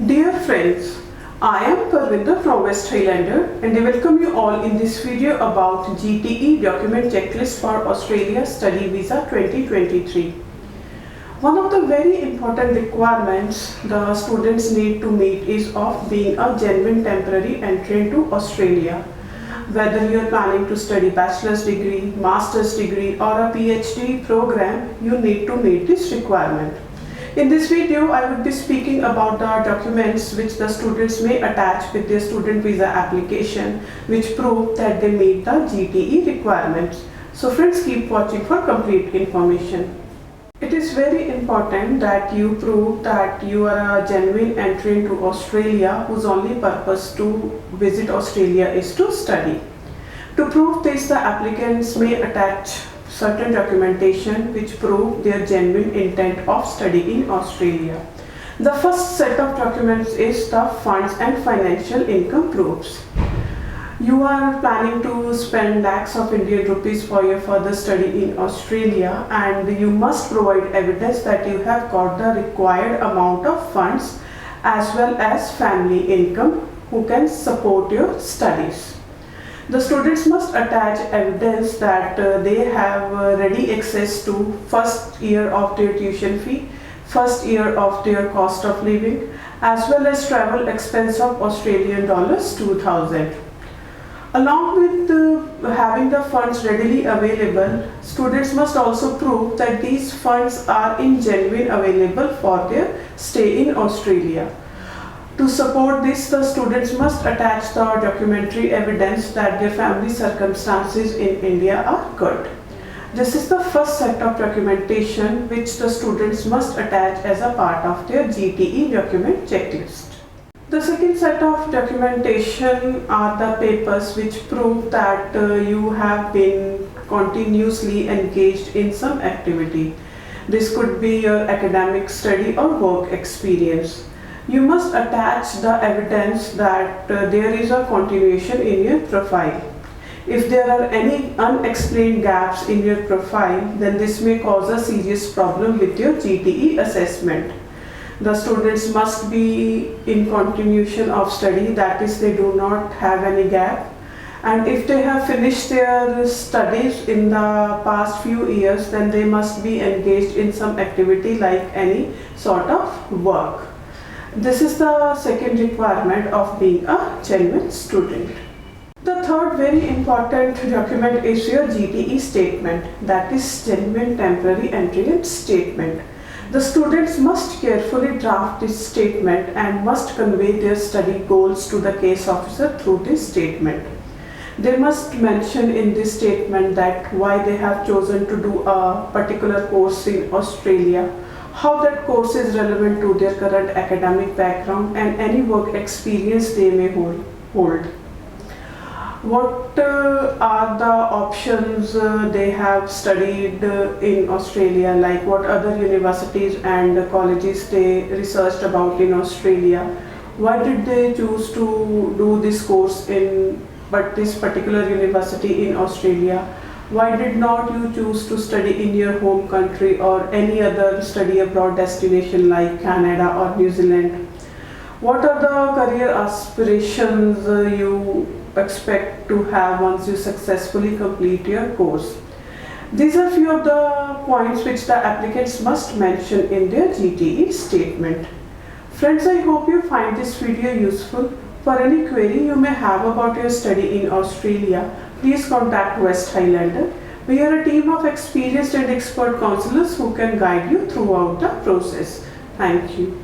Dear friends, I am Parvinder from West Highlander and I welcome you all in this video about GTE Document Checklist for Australia Study Visa 2023. One of the very important requirements the students need to meet is of being a genuine temporary entrant to Australia. Whether you are planning to study bachelor's degree, master's degree or a PhD program, you need to meet this requirement. In this video, I will be speaking about the documents which the students may attach with their student visa application which prove that they meet the GTE requirements. So friends, keep watching for complete information. It is very important that you prove that you are a genuine entrant to Australia whose only purpose to visit Australia is to study. To prove this, the applicants may attach certain documentation which prove their genuine intent of study in Australia. The first set of documents is the funds and financial income proofs. You are planning to spend lakhs of Indian rupees for your further study in Australia, and you must provide evidence that you have got the required amount of funds as well as family income who can support your studies. The students must attach evidence that they have ready access to first year of their tuition fee, first year of their cost of living, as well as travel expense of Australian dollars 2000. Along with having the funds readily available, students must also prove that these funds are in genuine available for their stay in Australia. To support this, the students must attach the documentary evidence that their family circumstances in India are good. This is the first set of documentation which the students must attach as a part of their GTE document checklist. The second set of documentation are the papers which prove that you have been continuously engaged in some activity. This could be your academic study or work experience. You must attach the evidence that there is a continuation in your profile. If there are any unexplained gaps in your profile, then this may cause a serious problem with your GTE assessment. The students must be in continuation of study, that is, they do not have any gap. And if they have finished their studies in the past few years, then they must be engaged in some activity like any sort of work. This is the second requirement of being a genuine student. The third very important document is your GTE statement, that is genuine temporary entrant statement. The students must carefully draft this statement and must convey their study goals to the case officer through this statement. They must mention in this statement that why they have chosen to do a particular course in Australia, how that course is relevant to their current academic background and any work experience they may hold. What are the options they have studied in Australia, like what other universities and colleges they researched about in Australia. Why did they choose to do this course in this particular university in Australia? Why did not you choose to study in your home country or any other study abroad destination like Canada or New Zealand? What are the career aspirations you expect to have once you successfully complete your course? These are few of the points which the applicants must mention in their GTE statement. Friends, I hope you find this video useful. For any query you may have about your study in Australia, please contact West Highlander. We are a team of experienced and expert counselors who can guide you throughout the process. Thank you.